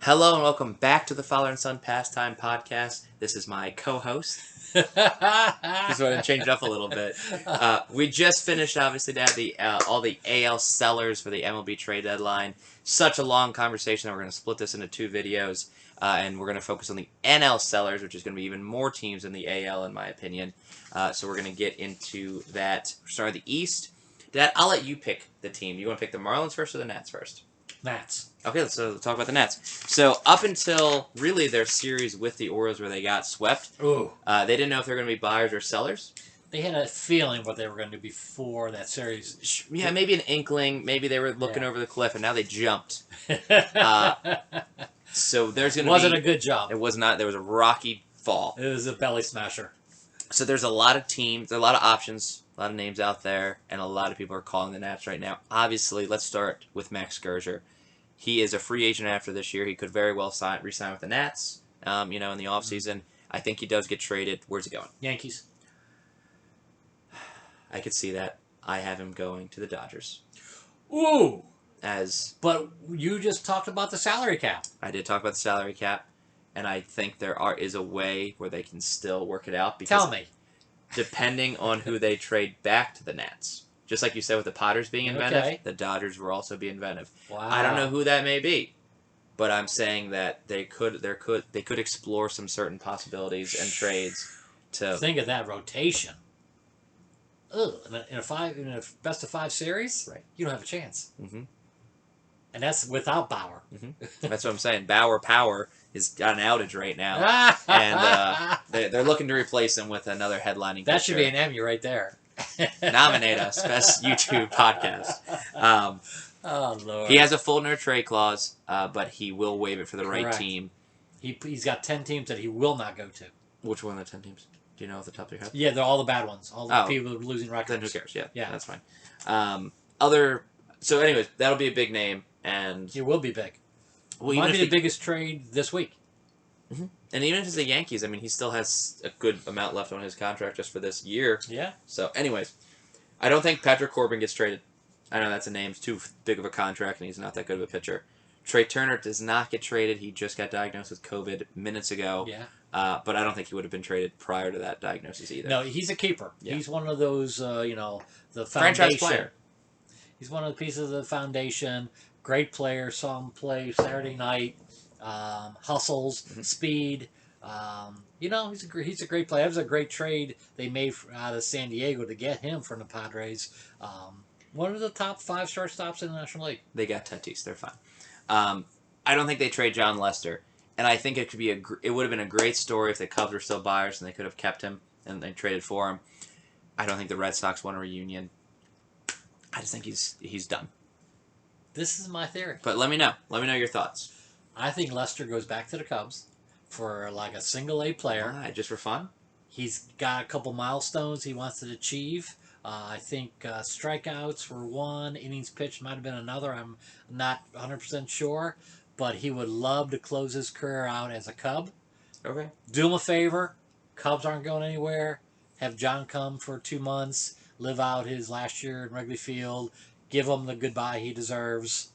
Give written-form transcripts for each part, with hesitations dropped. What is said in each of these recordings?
Hello and welcome back to the Father and Son Pastime podcast. This is my co-host. Just wanted to change it up a little bit. We just finished, obviously, to have all the AL sellers for the MLB trade deadline. Such a long conversation that we're going to split this into two videos, and we're going to focus on the NL sellers, which is going to be even more teams than the AL, in my opinion. So we're going to get into that. Start the East. Dad, I'll let you pick the team. You want to pick the Marlins first or the Nats first? Nats. Okay, so let's talk about the Nats. So up until really their series with the Orioles where they got swept, they didn't know if they were going to be buyers or sellers. They had a feeling what they were going to do before that series. Yeah, maybe an inkling. Maybe they were looking over the cliff, and now they jumped. So there's going to be... Wasn't a good job. It was not. There was a rocky fall. It was a belly smasher. So there's a lot of teams, a lot of options, a lot of names out there, and a lot of people are calling the Nats right now. Obviously, let's start with Max Scherzer. He is a free agent after this year. He could very well re-sign with the Nats, in the offseason. I think he does get traded. Where's he going? Yankees. I could see that. I have him going to the Dodgers. Ooh! But you just talked about the salary cap. I did talk about the salary cap, and I think there is a way where they can still work it out. Because Tell me. Depending on who they trade back to the Nats. Just like you said with the Potters being inventive, the Dodgers will also be inventive. Wow. I don't know who that may be, but I'm saying that they could explore some certain possibilities and trades to think of that rotation. Ugh, in a best of 5 series, right? You don't have a chance. Mm-hmm. And that's without Bauer. Mm-hmm. That's what I'm saying. Bauer Power is got an outage right now, and they're looking to replace him with another headlining. That should be an Emmy right there. Nominate us, best YouTube podcast. Oh Lord! He has a full no trade clause, but he will waive it for the right team. He's got 10 teams that he will not go to. Which one of the 10 teams? Do you know off the top of your head? Yeah, they're all the bad ones. All the people who are losing records. Then who cares? Yeah, that's fine. So anyways, that'll be a big name, and it will be big. Well, might be the biggest trade this week. Mm-hmm. And even if it's the Yankees, I mean, he still has a good amount left on his contract just for this year. Yeah. So, anyways, I don't think Patrick Corbin gets traded. I know that's a name. It's too big of a contract, and he's not that good of a pitcher. Trey Turner does not get traded. He just got diagnosed with COVID minutes ago. Yeah. But I don't think he would have been traded prior to that diagnosis either. No, he's a keeper. Yeah. He's one of those, the foundation. Franchise player. He's one of the pieces of the foundation. Great player. Saw him play Saturday night. Hustles, speed. He's a great player. That was a great trade they made out of San Diego to get him from the Padres. One of the top 5 shortstops in the National League. They got Tatis. They're fine. I don't think they trade John Lester, and I think it would have been a great story if the Cubs were still buyers and they could have kept him and they traded for him. I don't think the Red Sox want a reunion. I just think he's done. This is my theory. But let me know. Let me know your thoughts. I think Lester goes back to the Cubs for like a single-A player. Just for fun? He's got a couple milestones he wants to achieve. I think strikeouts were 1, innings pitched might have been another. I'm not 100% sure. But he would love to close his career out as a Cub. Okay. Do him a favor. Cubs aren't going anywhere. Have John come for 2 months. Live out his last year in Wrigley Field. Give him the goodbye he deserves.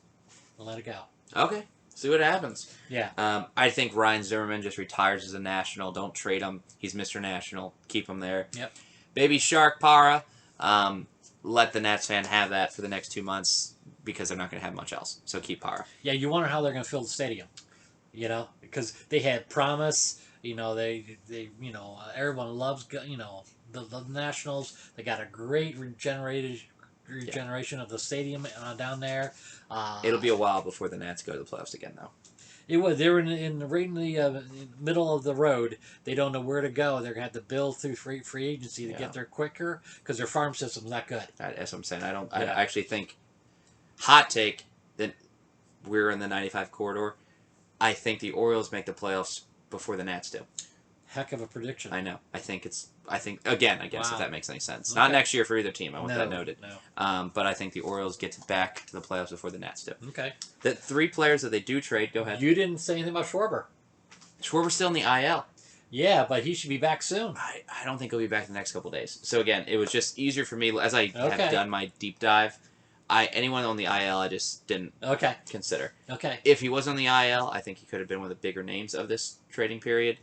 And let it go. Okay. See what happens. Yeah. I think Ryan Zimmerman just retires as a National. Don't trade him. He's Mr. National. Keep him there. Yep. Baby Shark Para. Let the Nats fan have that for the next 2 months because they're not going to have much else. So keep Para. Yeah, you wonder how they're going to fill the stadium. Because they had promise. Everyone loves, the Nationals. They got a great regeneration of the stadium down there. It'll be a while before the Nats go to the playoffs again, though. It was. They were right in the middle of the road. They don't know where to go. They're going to have to build through free agency to get there quicker because their farm system's not good. That's what I'm saying. I actually think, hot take, that we're in the 95 corridor. I think the Orioles make the playoffs before the Nats do. Heck of a prediction. I know. I think again, I guess if that makes any sense. Not next year for either team. I want that noted. No. But I think the Orioles get back to the playoffs before the Nats do. Okay. The 3 players that they do trade, go ahead. You didn't say anything about Schwarber. Schwarber's still in the IL. Yeah, but he should be back soon. I don't think he'll be back in the next couple of days. So again, it was just easier for me as I have done my deep dive. anyone on the IL, I just didn't consider. Okay. If he was on the IL, I think he could have been one of the bigger names of this trading period.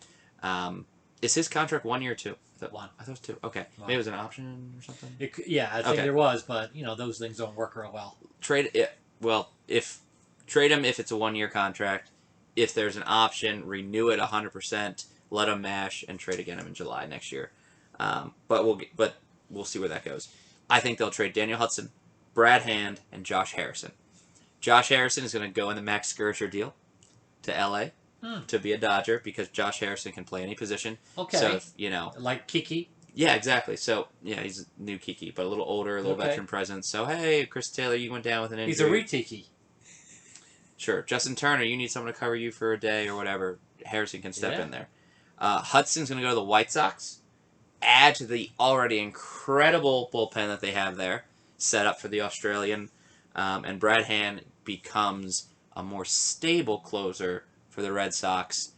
Is his contract 1 year or 2? One. I thought it was 2. Okay. One. Maybe it was an option or something? I think there was, but, those things don't work real well. Trade him if it's a 1 year contract. If there's an option, renew it 100%, let him mash, and trade again him in July next year. But we'll see where that goes. I think they'll trade Daniel Hudson, Brad Hand, and Josh Harrison. Josh Harrison is going to go in the Max Scherzer deal to L.A. To be a Dodger because Josh Harrison can play any position. Okay. So, like Kiki? Yeah, exactly. So, he's a new Kiki, but a little older, a little veteran presence. So, hey, Chris Taylor, you went down with an injury. He's a re-Tiki. Sure. Justin Turner, you need someone to cover you for a day or whatever. Harrison can step in there. Hudson's going to go to the White Sox. Add to the already incredible bullpen that they have there, set up for the Australian. And Brad Hand becomes a more stable closer for the Red Sox.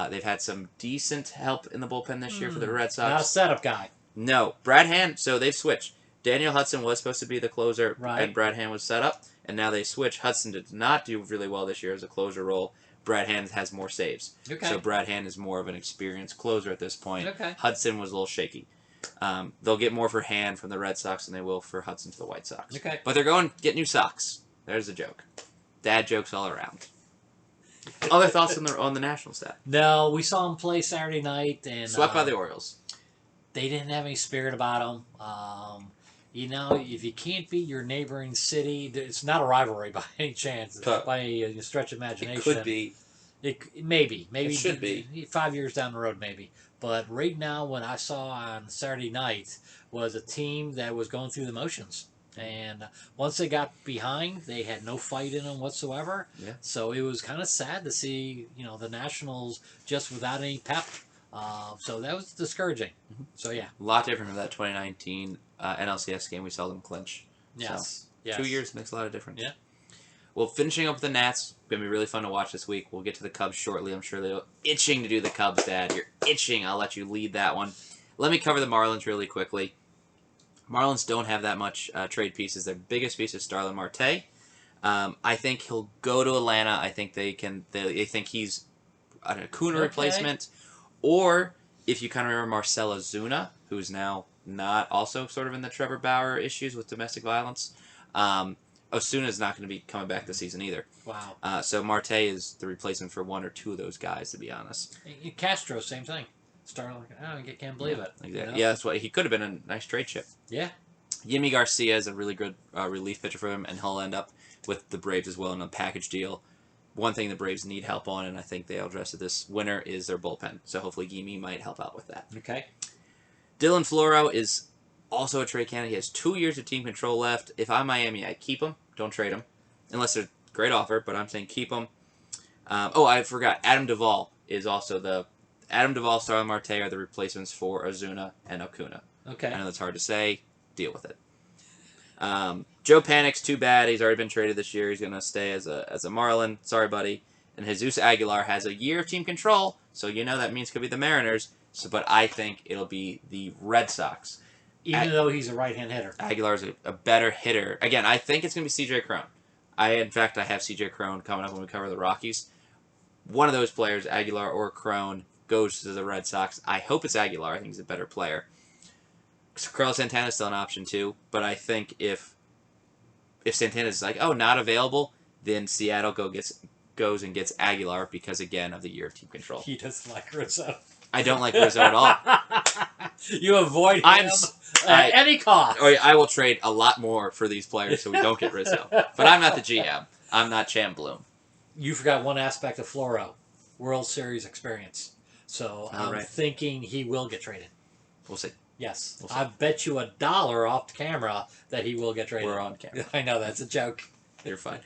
They've had some decent help in the bullpen this year for the Red Sox. Not a setup guy. No. Brad Hand, so they've switched. Daniel Hudson was supposed to be the closer, and Brad Hand was set up, and now they switch. Hudson did not do really well this year as a closer role. Brad Hand has more saves. Okay. So Brad Hand is more of an experienced closer at this point. Okay. Hudson was a little shaky. They'll get more for Hand from the Red Sox than they will for Hudson to the White Sox. Okay. But they're going to get new socks. There's a joke. Dad jokes all around. Other thoughts on the national staff? No, we saw him play Saturday night and swept by the Orioles. They didn't have any spirit about them. If you can't beat your neighboring city, it's not a rivalry by any chance, by a stretch of imagination. It could be. Maybe it should be 5 years down the road, maybe. But right now, what I saw on Saturday night was a team that was going through the motions. And once they got behind, they had no fight in them whatsoever. Yeah. So it was kind of sad to see, the Nationals just without any pep. So that was discouraging. Mm-hmm. So, yeah. A lot different from that 2019 NLCS game we saw them clinch. Yes. So, yes. 2 years makes a lot of difference. Yeah. Well, finishing up with the Nats, going to be really fun to watch this week. We'll get to the Cubs shortly. I'm sure they're itching to do the Cubs, Dad. You're itching. I'll let you lead that one. Let me cover the Marlins really quickly. Marlins don't have that much trade pieces. Their biggest piece is Starlin Marte. I think he'll go to Atlanta. I think they think he's an Acuna replacement. Or, if you kind of remember Marcell Ozuna, who's now not also sort of in the Trevor Bauer issues with domestic violence, Osuna is not going to be coming back this season either. Wow. So Marte is the replacement for one or two of those guys, to be honest. Castro, same thing. Starlin, I can't believe it. Exactly. Yeah, that's what he could have been a nice trade chip. Yeah. Yimi Garcia is a really good relief pitcher for him, and he'll end up with the Braves as well in a package deal. One thing the Braves need help on, and I think they'll address it this winter, is their bullpen. So hopefully Yimi might help out with that. Okay. Dylan Floro is also a trade candidate. He has 2 years of team control left. If I'm Miami, I'd keep him. Don't trade him. Unless they're a great offer, but I'm saying keep him. I forgot. Adam Duvall is also Adam Duvall, Starlin Marte are the replacements for Ozuna and Acuna. Okay. I know that's hard to say. Deal with it. Joe Panik's too bad. He's already been traded this year. He's going to stay as a Marlin. Sorry, buddy. And Jesus Aguilar has a year of team control, so that means it could be the Mariners. But I think it'll be the Red Sox. Even though he's a right-hand hitter. Aguilar's a better hitter. Again, I think it's going to be C.J. Cron. In fact, I have C.J. Cron coming up when we cover the Rockies. One of those players, Aguilar or Cron, goes to the Red Sox. I hope it's Aguilar. I think he's a better player. Carlos Santana's still an option too, but I think if Santana's like, not available, then Seattle goes and gets Aguilar because, again, of the year of team control. He doesn't like Rizzo. I don't like Rizzo at all. You avoid him at any cost. I will trade a lot more for these players so we don't get Rizzo. But I'm not the GM. I'm not Chan Bloom. You forgot one aspect of Floro. World Series experience. So I'm thinking he will get traded. We'll see. Yes. We'll see. I bet you $1 off camera that he will get traded. We're on camera. I know, that's a joke. You're fine.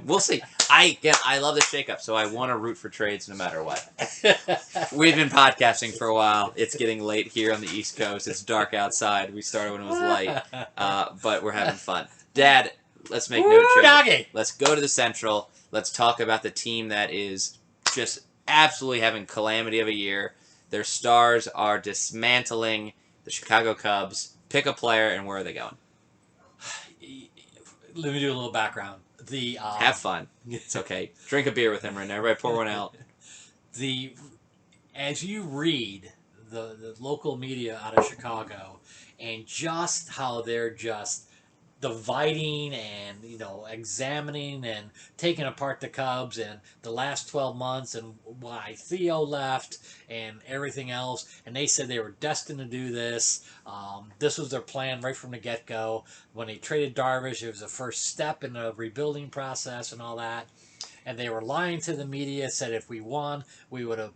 We'll see. I love the shakeup, so I want to root for trades no matter what. We've been podcasting for a while. It's getting late here on the East Coast. It's dark outside. We started when it was light, but we're having fun. Dad, let's make no joke. Doggy. Let's go to the Central. Let's talk about the team that is just absolutely having calamity of a year. Their stars are dismantling the Chicago Cubs. Pick a player, and where are they going? let me do a little background. Have fun. It's okay. Drink a beer with him right now. Everybody pour one out. As you read the local media out of Chicago, and just how they're just dividing and examining and taking apart the Cubs and the last 12 months and why Theo left and everything else, and they said they were destined to do this. This was their plan right from the get-go. When they traded Darvish, it was the first step in the rebuilding process and all that, and they were lying to the media, said if we won we would have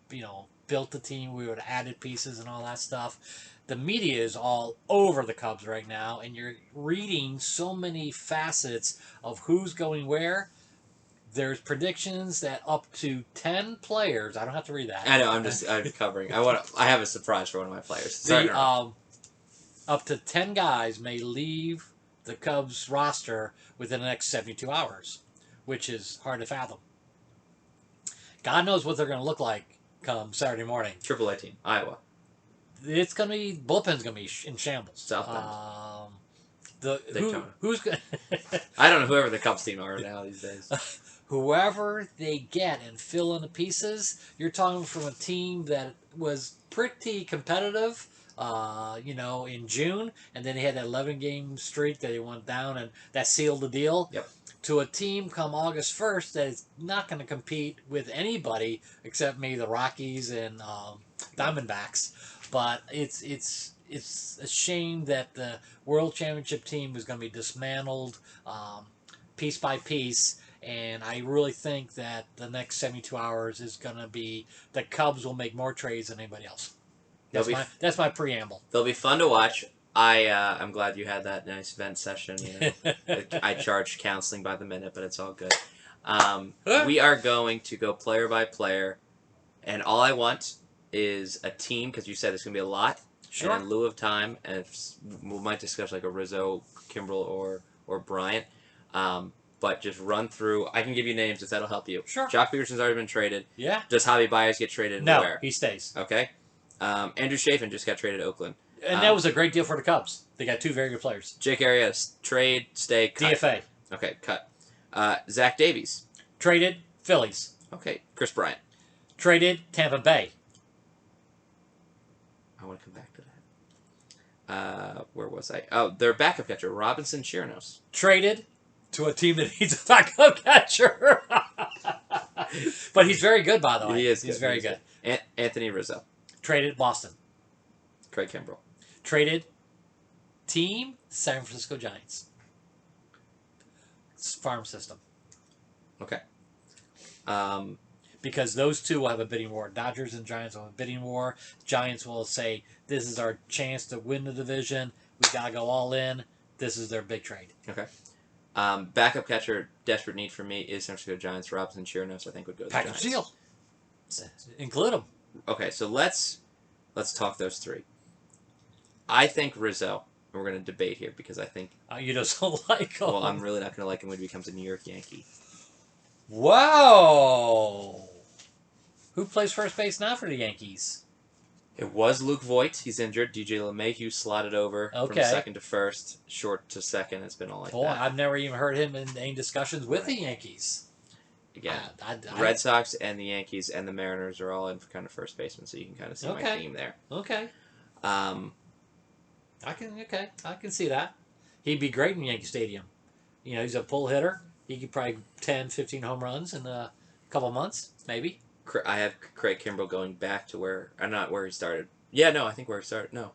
built the team, we would have added pieces and all that stuff. The media is all over the Cubs right now, and you're reading so many facets of who's going where. There's predictions that up to 10 players. I don't have to read that. I know. I'm covering. I have a surprise for one of my players. Up to 10 guys may leave the Cubs roster within the next 72 hours, which is hard to fathom. God knows what they're going to look like come Saturday morning. AAA team, Iowa. It's going to be, bullpen's going to be in shambles. South Bend. Who's going I don't know whoever the Cubs team are now these days. Whoever they get and fill in the pieces, you're talking from a team that was pretty competitive, in June, and then they had that 11-game streak that they went down, and that sealed the deal. Yep. To a team come August 1st that is not going to compete with anybody except maybe the Rockies and Diamondbacks. But it's a shame that the World Championship team is going to be dismantled piece by piece. And I really think that the next 72 hours is going to be the Cubs will make more trades than anybody else. That's my preamble. They'll be fun to watch. I'm glad you had that nice vent session. I charge counseling by the minute, but it's all good. We are going to go player by player, and all I want is a team, because you said it's going to be a lot. Sure. And in lieu of time, and we might discuss like a Rizzo, Kimbrel, or Bryant. But just run through. I can give you names if that'll help you. Sure. Jock Peterson's already been traded. Yeah. Does Javi Baez get traded? No, where? he stays. Okay. Andrew Chafin just got traded to Oakland. And that was a great deal for the Cubs. They got two very good players. Jake Arrieta, trade, stay, cut. DFA. Okay, cut. Zach Davies. Traded, Phillies. Okay, Chris Bryant. Traded, Tampa Bay. I want to come back to that. Where was I? Oh, their backup catcher, Robinson Chirinos. Traded to a team that needs a backup catcher. But he's very good, by the way. He is. He's very good. Anthony Rizzo. Traded, Boston. Craig Kimbrel. Traded, team, San Francisco Giants. Farm system. Okay. Because those two will have a bidding war. Dodgers and Giants will have a bidding war. Giants will say, this is our chance to win the division. We got to go all in. This is their big trade. Okay. Backup catcher, desperate need for me is San Francisco Giants. Robinson Chirinos, I think, would go to the Package Giants. deal. Include them. Okay, so let's talk those three. I think Rizzo, and we're going to debate here because I think... you just don't like him. Well, I'm really not going to like him when he becomes a New York Yankee. Wow! Who plays first base now for the Yankees? It was Luke Voigt. He's injured. DJ LeMahieu slotted over from second to first, short to second. It's been all like that. I've never even heard him in any discussions with the Yankees. Again, Red Sox and the Yankees and the Mariners are all in for kind of first baseman, so you can kind of see my theme there. Okay. I can see that. He'd be great in Yankee Stadium. He's a pull hitter. He could probably 10, 15 home runs in a couple months, maybe. I have Craig Kimbrel going back to not where he started. Yeah, no, I think where he started. No,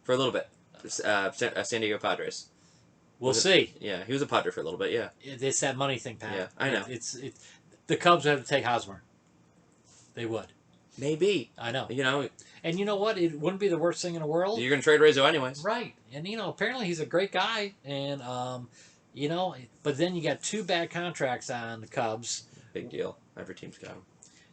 for a little bit. San Diego Padres. We'll see. Yeah, he was a Padre for a little bit. Yeah, it's that money thing, Pat. Yeah, I know. The Cubs would have to take Hosmer. They would. Maybe. I know. And you know what? It wouldn't be the worst thing in the world. You're going to trade Rizzo anyways. Right. And, apparently he's a great guy. And, but then you got two bad contracts on the Cubs. Big deal. Every team's got them.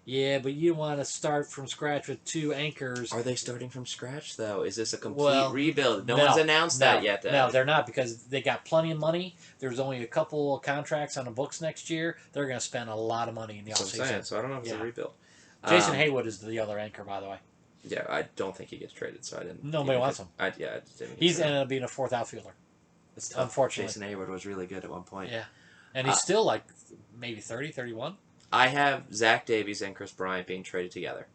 Yeah, but you want to start from scratch with two anchors. Are they starting from scratch, though? Is this a complete rebuild? No one's announced that yet, though. No, they're not, because they got plenty of money. There's only a couple of contracts on the books next year. They're going to spend a lot of money in the offseason. So I don't know if it's a rebuild. Jason Haywood is the other anchor, by the way. Yeah, I don't think he gets traded, so I didn't... Nobody wants him. I just didn't He's ended up being a fourth outfielder. It's tough. Unfortunately. Jason Hayward was really good at one point. Yeah. And he's still like maybe 30, 31. I have Zach Davies and Chris Bryant being traded together.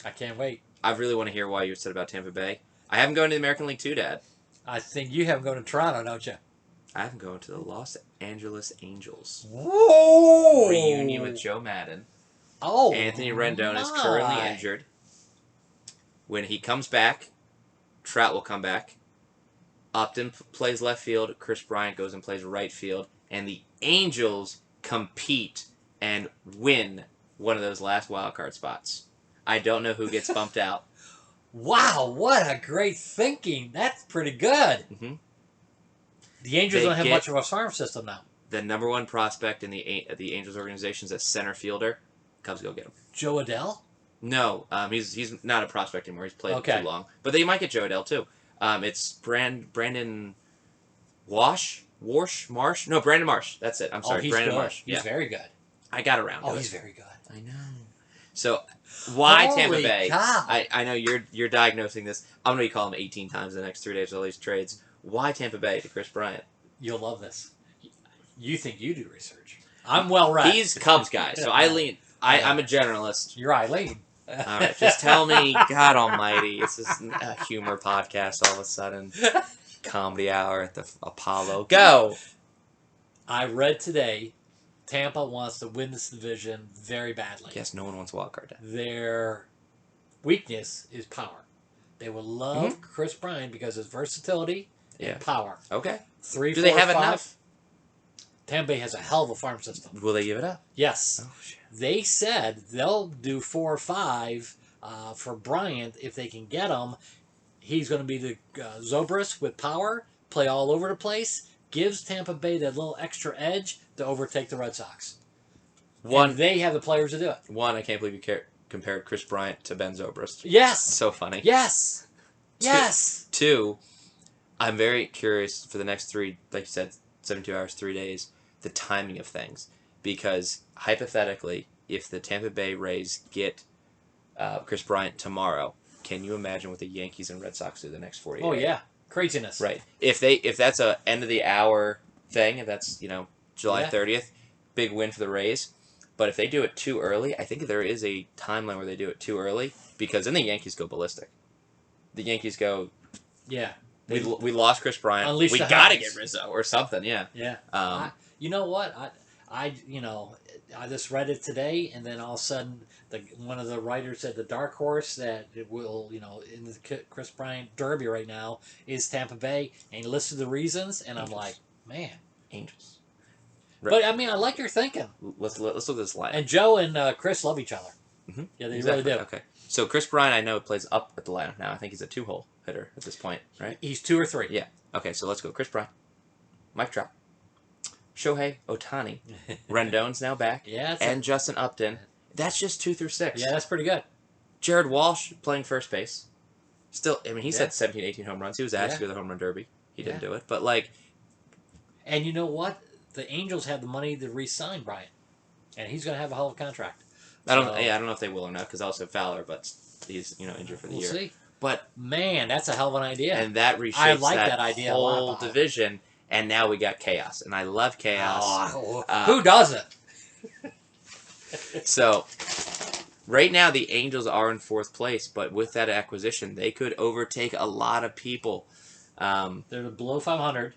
I can't wait. I really want to hear why you said about Tampa Bay. I have him going to the American League too, Dad. I think you have him going to Toronto, don't you? I have him going to the Los Angeles Angels. Whoa! Reunion with Joe Madden. Oh, Anthony Rendon is currently injured. When he comes back, Trout will come back. Upton plays left field. Chris Bryant goes and plays right field. And the Angels compete and win one of those last wild card spots. I don't know who gets bumped out. Wow, what a great thinking. That's pretty good. Mm-hmm. The Angels don't have much of a farm system now. The number one prospect in the Angels organization is a center fielder. Cubs go get him. Joe Adele? No, he's not a prospect anymore. He's played too long. But they might get Joe Adele too. It's Brandon Marsh? No, Brandon Marsh. That's it. I'm sorry, Brandon Marsh. He's very good. I got around. Oh, he's very good. I know. So, why Holy Tampa Bay? cow. I know you're diagnosing this. I'm going to be calling him 18 times in the next 3 days with all these trades. Why Tampa Bay to Chris Bryant? You'll love this. You think you do research. I'm well read. He's Cubs guy, so I lean. I'm a generalist. You're Eileen. All right, just tell me, God Almighty, it's just a humor podcast all of a sudden. Comedy hour at the Apollo. Go! I read today Tampa wants to win this division very badly. Yes, no one wants wild card. Their weakness is power. They would love Chris Bryant because of his versatility and power. Okay. Do they have enough? Tampa Bay has a hell of a farm system. Will they give it up? Yes. Oh, shit. They said they'll do 4 or 5 for Bryant if they can get him. He's going to be the Zobrist with power, play all over the place, gives Tampa Bay that little extra edge to overtake the Red Sox. And they have the players to do it. One, I can't believe you compared Chris Bryant to Ben Zobrist. Yes. So funny. Yes. Yes. Two, I'm very curious for the next 3, like you said, 72 hours, 3 days, the timing of things. Because, hypothetically, if the Tampa Bay Rays get Chris Bryant tomorrow, can you imagine what the Yankees and Red Sox do the next 48 hours? Oh, yeah. Craziness. Right. If that's a end of the hour thing, if that's, July 30th, big win for the Rays. But if they do it too early, I think there is a timeline where they do it too early, because then the Yankees go ballistic. The Yankees go, yeah, we lost Chris Bryant. We got to get Rizzo or something, yeah. Yeah. You know what? I just read it today, and then all of a sudden, one of the writers said the dark horse that it will, in the Chris Bryant derby right now is Tampa Bay, and he listed the reasons, and I'm like, man, Angels. Right. But I mean, I like your thinking. Let's look at this lineup. And Joe and Chris love each other. Mm-hmm. Yeah, they really do. Okay, so Chris Bryant, I know, plays up at the lineup now. I think he's a 2-hole hitter at this point, right? He's 2 or 3. Yeah. Okay, so let's go. Chris Bryant, Mike Trout, Shohei Ohtani, Rendon's now back, and Justin Upton. That's just 2 through 6. Yeah, that's pretty good. Jared Walsh playing first base. Still, I mean, he's had 17, 18 home runs. He was asked to go to the home run derby. He didn't do it, but And you know what? The Angels have the money to re-sign Bryant, and he's going to have a hell of a contract. I don't know if they will or not, because I also have Fowler, but he's injured for the year. We'll see. But man, that's a hell of an idea. And that reshapes that idea whole division, and now we got chaos, and I love chaos. Who doesn't? So, right now the Angels are in 4th place, but with that acquisition, they could overtake a lot of people. They're below 500.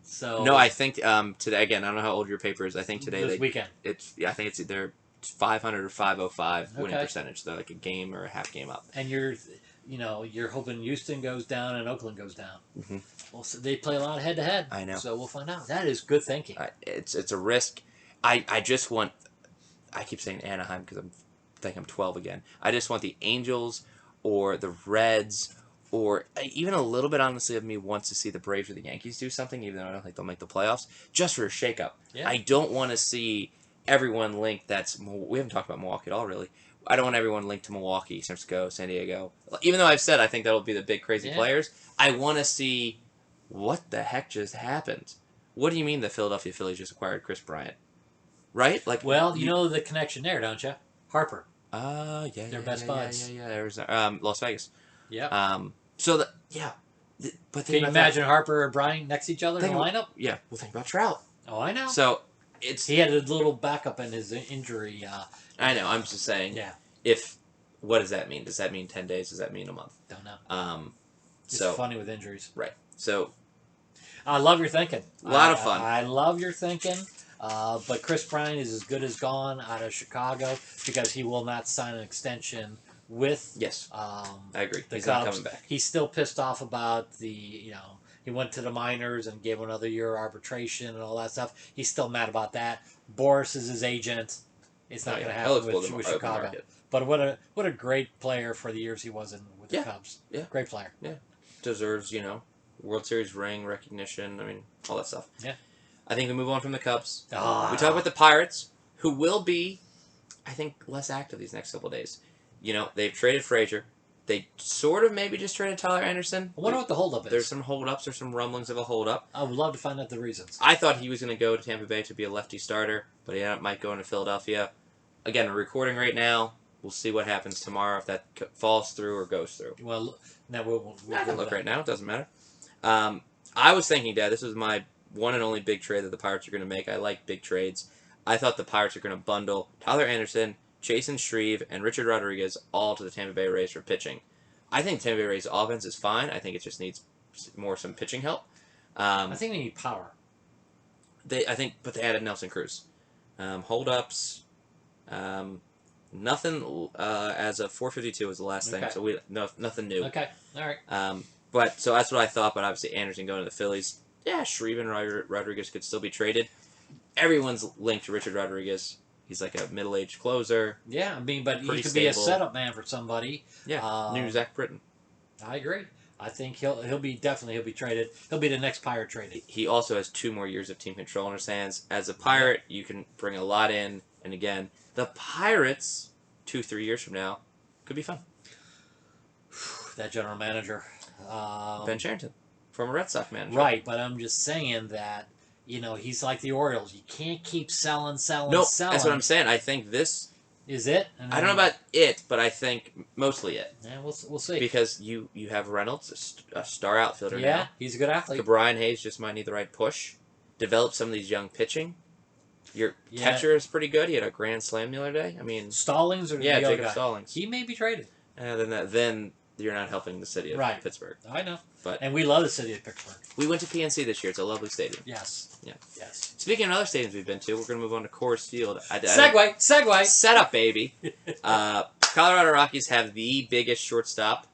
So no, I think today, again, I don't know how old your paper is. I think today this weekend. I think it's either 500 or 505 winning percentage. They're like a game or a half game up. And you're hoping Houston goes down and Oakland goes down. Mm-hmm. Well, so they play a lot of head to head. I know. So we'll find out. That is good thinking. It's a risk. I just want. I keep saying Anaheim because I think I'm 12 again. I just want the Angels or the Reds. Or even a little bit, honestly, of me wants to see the Braves or the Yankees do something, even though I don't think they'll make the playoffs, just for a shakeup. Yeah. I don't want to see everyone linked. We haven't talked about Milwaukee at all, really. I don't want everyone linked to Milwaukee, San Francisco, San Diego. Even though I've said I think that'll be the big, crazy players, I want to see what the heck just happened. What do you mean the Philadelphia Phillies just acquired Chris Bryant? Right? Well, you know the connection there, don't you? Harper. Yeah. Their best buds. Yeah. Arizona, Las Vegas. Yeah. But Can you imagine Harper or Bryant next to each other in the lineup? Yeah, well, think about Trout. Oh, I know. So he had a little backup in his injury. I know. I'm just saying. Yeah. What does that mean? Does that mean 10 days? Does that mean a month? Don't know. It's So funny with injuries. right. So I love your thinking. A lot of fun. I love your thinking. But Chris Bryant is as good as gone out of Chicago because he will not sign an extension with. Yes. I agree. He's Cubs. not coming back. He's still pissed off about he went to the minors and gave him another year of arbitration and all that stuff. He's still mad about that. Boris is his agent. It's not going to happen with Chicago. But what a great player for the years he was with the Cubs. Yeah. Great player. Yeah. Deserves, World Series ring, recognition, all that stuff. Yeah. I think we move on from the Cubs. We talk about the Pirates, who will be, I think, less active these next couple of days. They've traded Frazier. They sort of maybe just traded Tyler Anderson. I wonder what the holdup is. There's some holdups. There's some rumblings of a holdup. I would love to find out the reasons. I thought he was going to go to Tampa Bay to be a lefty starter, but he might go into Philadelphia. Again, we're recording right now. We'll see what happens tomorrow if that falls through or goes through. Well, now we'll I can look right now. It doesn't matter. I was thinking, Dad, this was my one and only big trade that the Pirates are going to make. I like big trades. I thought the Pirates are going to bundle Tyler Anderson, Jason Shreve, and Richard Rodriguez all to the Tampa Bay Rays for pitching. I think Tampa Bay Rays offense is fine. I think it just needs some pitching help. I think they need power. But they added Nelson Cruz. Holdups. Nothing as of 4:52 was the last thing, so nothing new. Okay, all right. So that's what I thought. But obviously Anderson going to the Phillies. Yeah, Shreve and Rodriguez could still be traded. Everyone's linked to Richard Rodriguez. He's like a middle-aged closer. Yeah, but he could be a setup man for somebody. Yeah, new Zach Britton. I agree. I think he'll be traded. He'll be the next Pirate traded. He also has 2 more years of team control in his hands. As a Pirate, you can bring a lot in. And again, the Pirates, 2-3 years from now, could be fun. That general manager, Ben Cherington, former Red Sox manager. Right, but I'm just saying that he's like the Orioles. You can't keep selling. No, that's what I'm saying. I think this is it. I don't know about it, but I think mostly it. Yeah, we'll see. Because you have Reynolds, a star outfielder now. Yeah, he's a good athlete. Brian Hayes just might need the right push. Develop some of these young pitching. Your catcher is pretty good. He had a grand slam the other day. Stallings or the other Jacob guy? Stallings. He may be traded. Then you're not helping the city of Pittsburgh. I know. But and we love the city of Pittsburgh. We went to PNC this year. It's a lovely stadium. Yes. Yeah. Yes. Speaking of other stadiums we've been to, we're going to move on to Coors Field. Segue. Set up, baby. Colorado Rockies have the biggest shortstop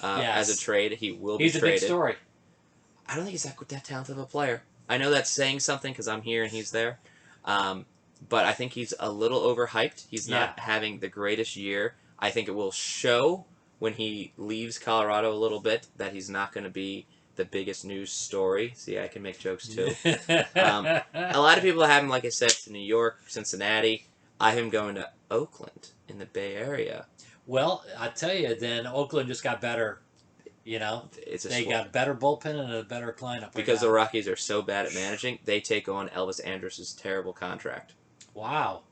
as a trade. He will be traded. He's a big story. I don't think he's that talented of a player. I know that's saying something because I'm here and he's there. But I think he's a little overhyped. He's not having the greatest year. I think it will show when he leaves Colorado a little bit that he's not going to be the biggest news story. See, I can make jokes too. A lot of people have him, like I said, to New York, Cincinnati. I have him going to Oakland in the Bay Area. Well, I tell you, then Oakland just got better. They got better bullpen and a better lineup. Because the Rockies are so bad at managing, they take on Elvis Andrus' terrible contract. Wow.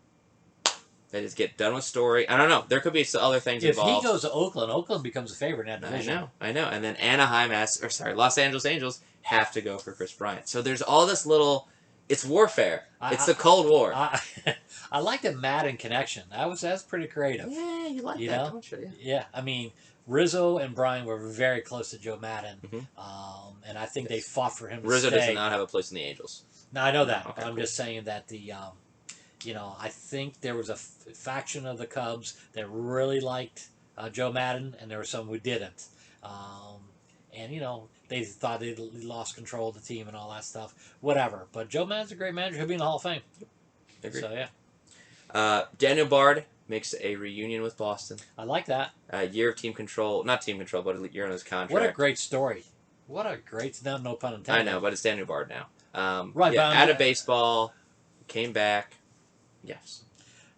They just get done with Story. I don't know. There could be some other things involved. If he goes to Oakland becomes a favorite in that division. I know. And then Los Angeles Angels have to go for Chris Bryant. So there's all this little... It's warfare. It's the Cold War. I like the Madden connection. That's pretty creative. Yeah, you like that, don't you? Yeah, Rizzo and Brian were very close to Joe Madden. And I think they fought for him to Rizzo stay. does not have a place in the Angels. No, I know that. Okay, I'm just saying that I think there was a faction of the Cubs that really liked Joe Madden, and there were some who didn't. They thought they lost control of the team and all that stuff. Whatever. But Joe Madden's a great manager. He'll be in the Hall of Fame. Agreed. So, yeah. Daniel Bard makes a reunion with Boston. I like that. A year of team control. Not team control, but a year on his contract. What a great story. No pun intended. I know, but it's Daniel Bard now. Right. Out of baseball, came back. Yes.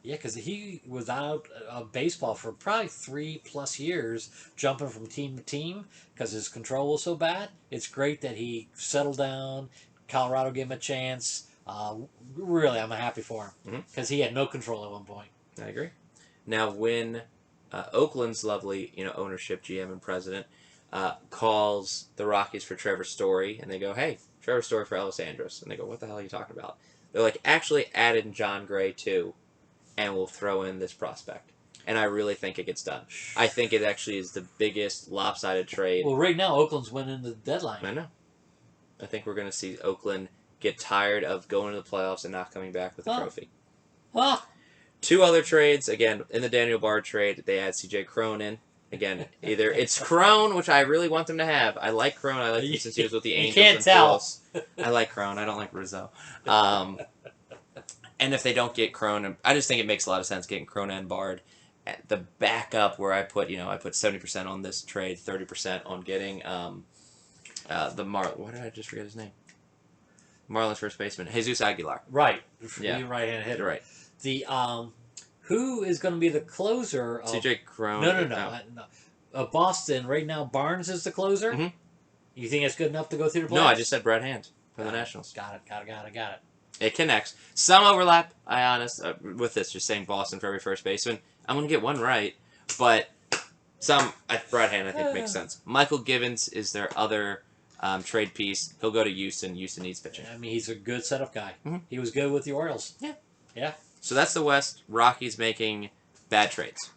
Yeah, because he was out of baseball for probably 3+ years, jumping from team to team because his control was so bad. It's great that he settled down. Colorado gave him a chance. Really, I'm happy for him because he had no control at one point. I agree. Now, when Oakland's lovely, ownership, GM, and president calls the Rockies for Trevor Story, and they go, "Hey, Trevor Story for Ellis Andrus," and they go, "What the hell are you talking about?" They're like, "Actually, add in John Gray too, and we'll throw in this prospect." And I really think it gets done. I think it actually is the biggest lopsided trade. Well, right now Oakland's winning the deadline. I know. I think we're going to see Oakland get tired of going to the playoffs and not coming back with a trophy. Huh. 2 other trades, again, in the Daniel Bard trade, they add C.J. Cron in. Again, either it's Cron, which I really want them to have. I like Cron. I like him since he was with the Angels. You can't tell. I like Cron. I don't like Rizzo. And if they don't get Cron, I just think it makes a lot of sense getting Cron and Bard. The backup where I put 70% on this trade, 30% on getting what did I just forget his name? Marlins first baseman, Jesus Aguilar. Right. Yeah. Right-handed hitter. Right. The who is going to be the closer? C.J. Cron. No. Boston right now. Barnes is the closer. Mm-hmm. You think it's good enough to go through the playoffs? No, I just said Brad Hand for the Nationals. Got it. It connects. Some overlap. With this, just saying Boston for every first baseman. I'm going to get one right, but Brad Hand I think makes sense. Michael Givens is their other trade piece. He'll go to Houston. Houston needs pitching. I mean, he's a good setup guy. Mm-hmm. He was good with the Orioles. Yeah. So that's the West. Rockies making bad trades.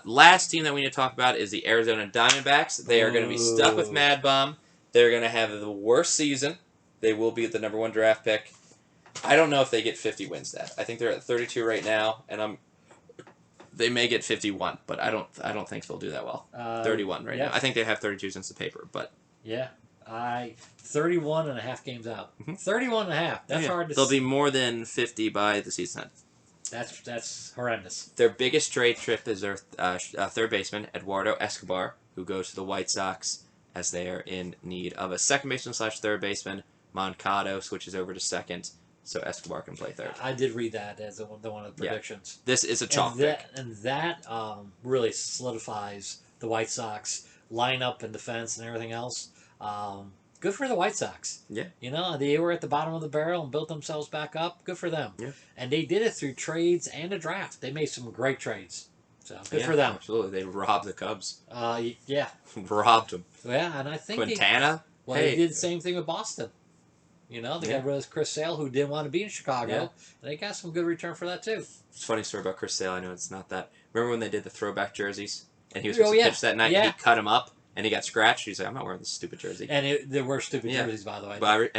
Last team that we need to talk about is the Arizona Diamondbacks. They are going to be stuck with Mad Bum. They're going to have the worst season. They will be the number 1 draft pick. I don't know if they get 50 wins. I think they're at 32 right now, and they may get 51, but I don't think they'll do that well. 31 right now. I think they have 32 since the paper, but yeah, 31 and a half games out. Mm-hmm. 31 and a half. That's hard to. They'll be more than 50 by the season end. That's horrendous. Their biggest trade trip is their third baseman Eduardo Escobar, who goes to the White Sox as they are in need of a second baseman / third baseman. Moncado switches over to second, so Escobar can play third. I did read that as one of the predictions. This is a chalk pick. And that really solidifies the White Sox lineup and defense and everything else. Good for the White Sox. Yeah. You know, they were at the bottom of the barrel and built themselves back up. Good for them. Yeah. And they did it through trades and a draft. They made some great trades. So good for them. Absolutely. They robbed the Cubs. Yeah. Robbed them. Yeah, and I think Quintana? They did the same thing with Boston. You know, they got rid of Chris Sale, who didn't want to be in Chicago, and they got some good return for that, too. It's a funny story about Chris Sale. I know it's not that. Remember when they did the throwback jerseys? And he was supposed to pitch that night, and he cut him up, and he got scratched. He's like, I'm not wearing this stupid jersey. And there were stupid jerseys, by the way. But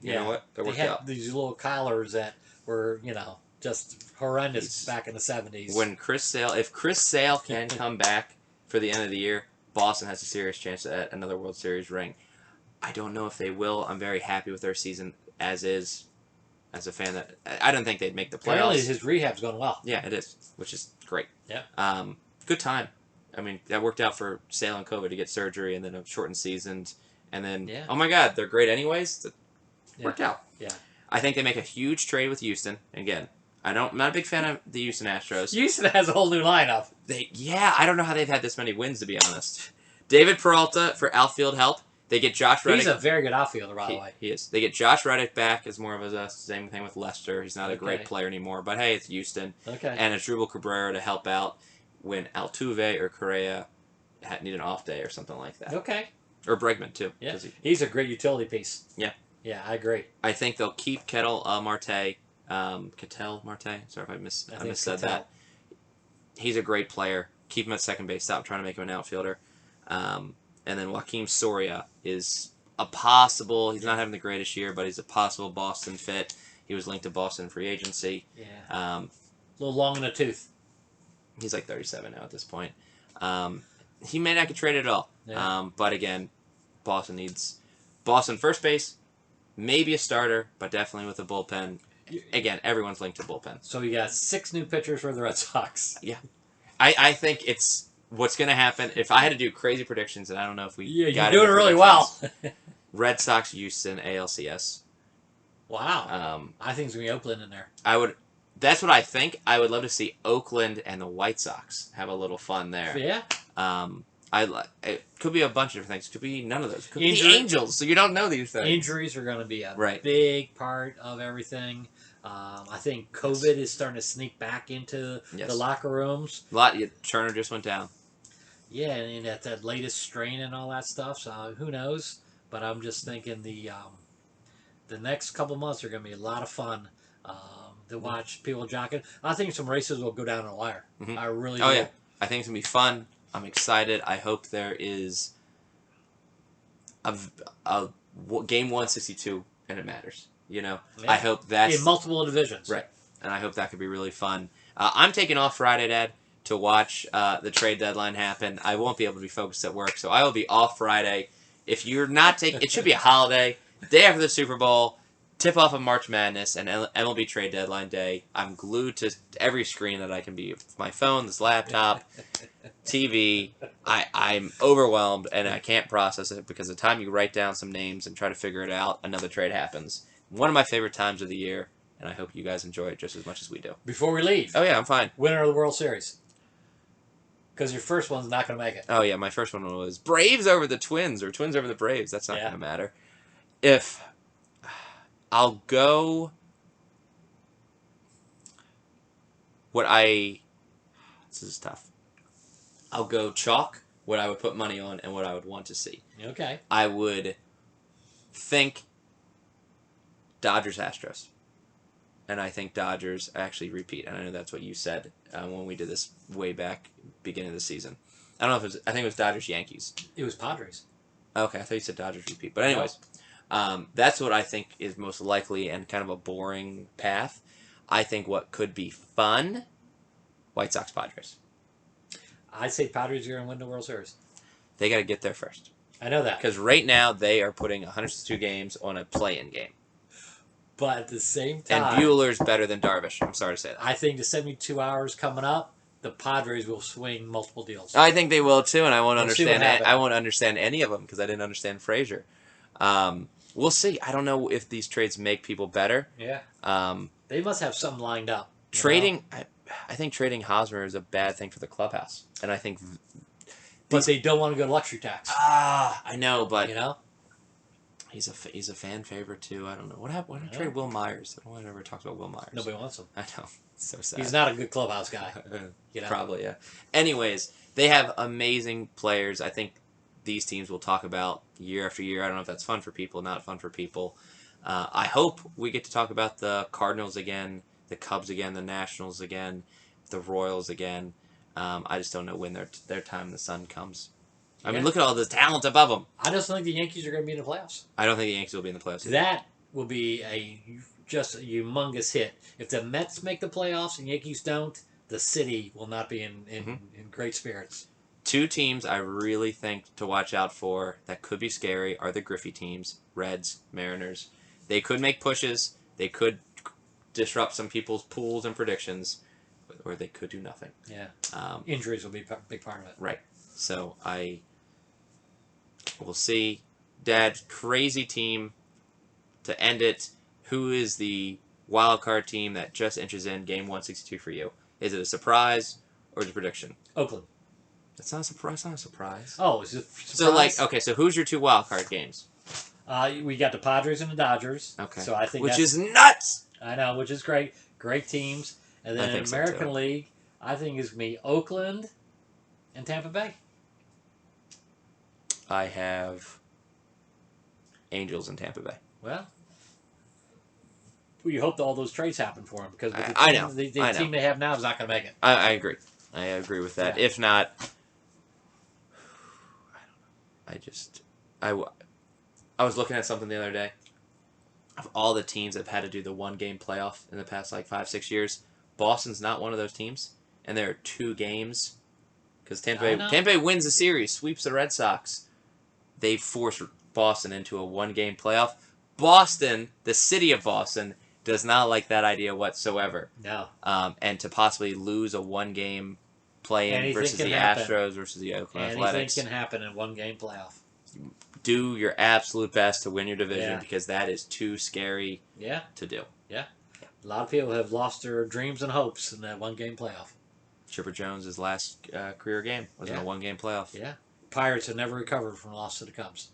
you know what? They had these little collars that were, just horrendous back in the 70s. If Chris Sale can come back for the end of the year, Boston has a serious chance at another World Series ring. I don't know if they will. I'm very happy with their season as is. As a fan, that I don't think they'd make the playoffs. Apparently, his rehab's going well. Yeah, it is, which is great. Yeah. Good time. I mean, that worked out for Sale and Cova to get surgery and then a shortened season, and then oh my God, they're great anyways. It worked out. Yeah. I think they make a huge trade with Houston. Again, I'm not a big fan of the Houston Astros. Houston has a whole new lineup. I don't know how they've had this many wins, to be honest. David Peralta for outfield help. They get Josh Reddick. He's a very good outfielder, by the way. He is. They get Josh Reddick back as more of a same thing with Lester. He's not a great player anymore, but hey, it's Houston. Okay. And it's Asdrubal Cabrera to help out when Altuve or Correa need an off day or something like that. Okay. Or Bregman, too. Yeah. He's a great utility piece. Yeah. Yeah, I agree. I think they'll keep Ketel Marte. Ketel Marte? Sorry if I missaid that. He's a great player. Keep him at second base. Stop trying to make him an outfielder. And then Joakim Soria is a possible, he's not having the greatest year, but he's a possible Boston fit. He was linked to Boston free agency. Yeah. A little long in the tooth. He's like 37 now at this point. He may not get traded at all. Yeah. But again, Boston needs Boston first base, maybe a starter, but definitely with a bullpen. Again, everyone's linked to bullpen. So you got 6 new pitchers for the Red Sox. Yeah. I think it's what's going to happen. If I had to do crazy predictions, and I don't know if we you're doing it really well. Red Sox, Houston, ALCS. Wow. I think it's going to be Oakland in there. That's what I think. I would love to see Oakland and the White Sox have a little fun there. Yeah. It could be a bunch of different things. It could be none of those. It could be the Angels, so you don't know these things. Injuries are going to be a big part of everything. I think COVID is starting to sneak back into the locker rooms. Turner just went down. Yeah, and that latest strain and all that stuff. So who knows? But I'm just thinking the next couple months are going to be a lot of fun to watch people jockeying. I think some races will go down the wire. Mm-hmm. I really Oh do. yeah, I think it's gonna be fun. I'm excited. I hope there is a game 162 and it matters. You know, Yeah. I hope that's in multiple divisions. right, and I hope that could be really fun. I'm taking off Friday, Dad, to watch the trade deadline happen. I won't be able to be focused at work, so I will be off Friday. If you're not taking, it should be a holiday. Day after the Super Bowl, tip off of March Madness and MLB trade deadline day. I'm glued to every screen that I can be. My phone, this laptop, TV. I'm overwhelmed and I can't process it because the time you write down some names and try to figure it out, another trade happens. One of my favorite times of the year, and I hope you guys enjoy it just as much as we do. Before we leave, Oh yeah, I'm fine. winner of the World Series. Because your first one's not going to make it. Oh yeah, my first one was Braves over the Twins or Twins over the Braves. That's not Yeah. going to matter. If I'll go, this is tough. I'll go chalk, what I would put money on, and what I would want to see. Okay. I would think Dodgers Astros. And I think Dodgers actually repeat. And I know that's what you said when we did this way back beginning of the season. I don't know if it was, I think it was Dodgers Yankees. It was Padres. Okay, I thought you said Dodgers repeat. But anyways, that's what I think is most likely and kind of a boring path. I think what could be fun, White Sox Padres. I'd say Padres are going to win the World Series. They got to get there first. I know that. Because right now they are putting 162 games on a play-in game. But at the same time, And Bueller's better than Darvish. I'm sorry to say that. I think the 72 hours coming up, the Padres will swing multiple deals. I think they will too, and I won't We'll see what understand. happens. I won't understand any of them because I didn't understand Frazier. We'll see. I don't know if these trades make people better. Yeah. Um, They must have something lined up. trading, I think trading Hosmer is a bad thing for the clubhouse, and I think. But they don't want to go to luxury tax. I know, but You know? he's a fan favorite too. I don't know what happened. When I trade Will Myers, no one ever talks about Will Myers. Nobody wants him. I know. It's so sad. He's not a good clubhouse guy. You know? Probably, yeah. Anyways, they have amazing players. I think these teams will talk about year after year. I don't know if that's fun for people, not fun for people. I hope we get to talk about the Cardinals again, the Cubs again, the Nationals again, the Royals again. I just don't know when their time in the sun comes. I mean, look at all the talent above them. I just think the Yankees are going to be in the playoffs. I don't think the Yankees will be in the playoffs. That will be just a humongous hit. If the Mets make the playoffs and Yankees don't, the city will not be in great spirits. Two teams I really think to watch out for that could be scary are the Griffey teams, Reds, Mariners. They could make pushes. They could disrupt some people's pools and predictions, or they could do nothing. Yeah. Injuries will be a big part of it. Right. So we'll see. Dad, crazy team to end it. Who is the wild card team that just inches in game 162 for you? Is it a surprise or is it a prediction? Oakland. That's not a surprise. Not a surprise. Oh, is it a surprise? So okay. So who's your two wild card games? We got the Padres and the Dodgers. Okay. So I think which is nuts. I know, which is great. Great teams. And then in American League, I think it's going to be Oakland and Tampa Bay. I have Angels in Tampa Bay. Well, we hope that all those trades happen for them because I know. The team they have now is not going to make it. I agree. I agree with that. Yeah. If not, I was looking at something the other day. Of all the teams that have had to do the one-game playoff in the past 5-6 years, Boston's not one of those teams, and there are 2 games because Tampa Bay wins the series, sweeps the Red Sox. They force Boston into a one-game playoff. Boston, the city of Boston, does not like that idea whatsoever. No. And to possibly lose a one-game play-in versus the Astros versus the Oakland Athletics. Anything can happen in one-game playoff. Do your absolute best to win your division Yeah. because that is too scary to do. Yeah. A lot of people have lost their dreams and hopes in that one-game playoff. Chipper Jones' last career game was in a one-game playoff. Yeah. Pirates have never recovered from a loss to the Cubs.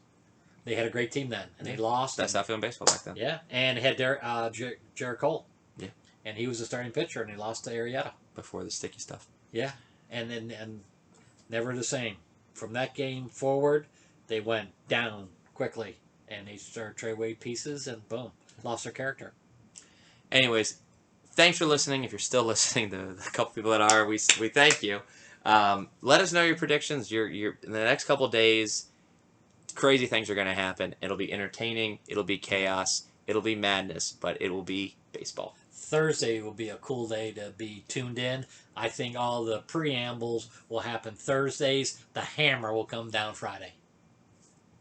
They had a great team then, and they lost. Best outfield in baseball back then. Yeah, and had Jared Cole. Yeah. And he was the starting pitcher, and they lost to Arrieta. Before the sticky stuff. Yeah, and never the same. from that game forward, they went down quickly, and they started trade away pieces, and boom, lost their character. Anyways, thanks for listening. If you're still listening, the couple people that are, we thank you. Let us know your predictions. Your in the next couple days, crazy things are going to happen. It'll be entertaining. It'll be chaos. It'll be madness. But it will be baseball. Thursday will be a cool day to be tuned in. I think all the preambles will happen Thursdays. The hammer will come down Friday.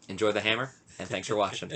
Enjoy the hammer, and thanks for watching.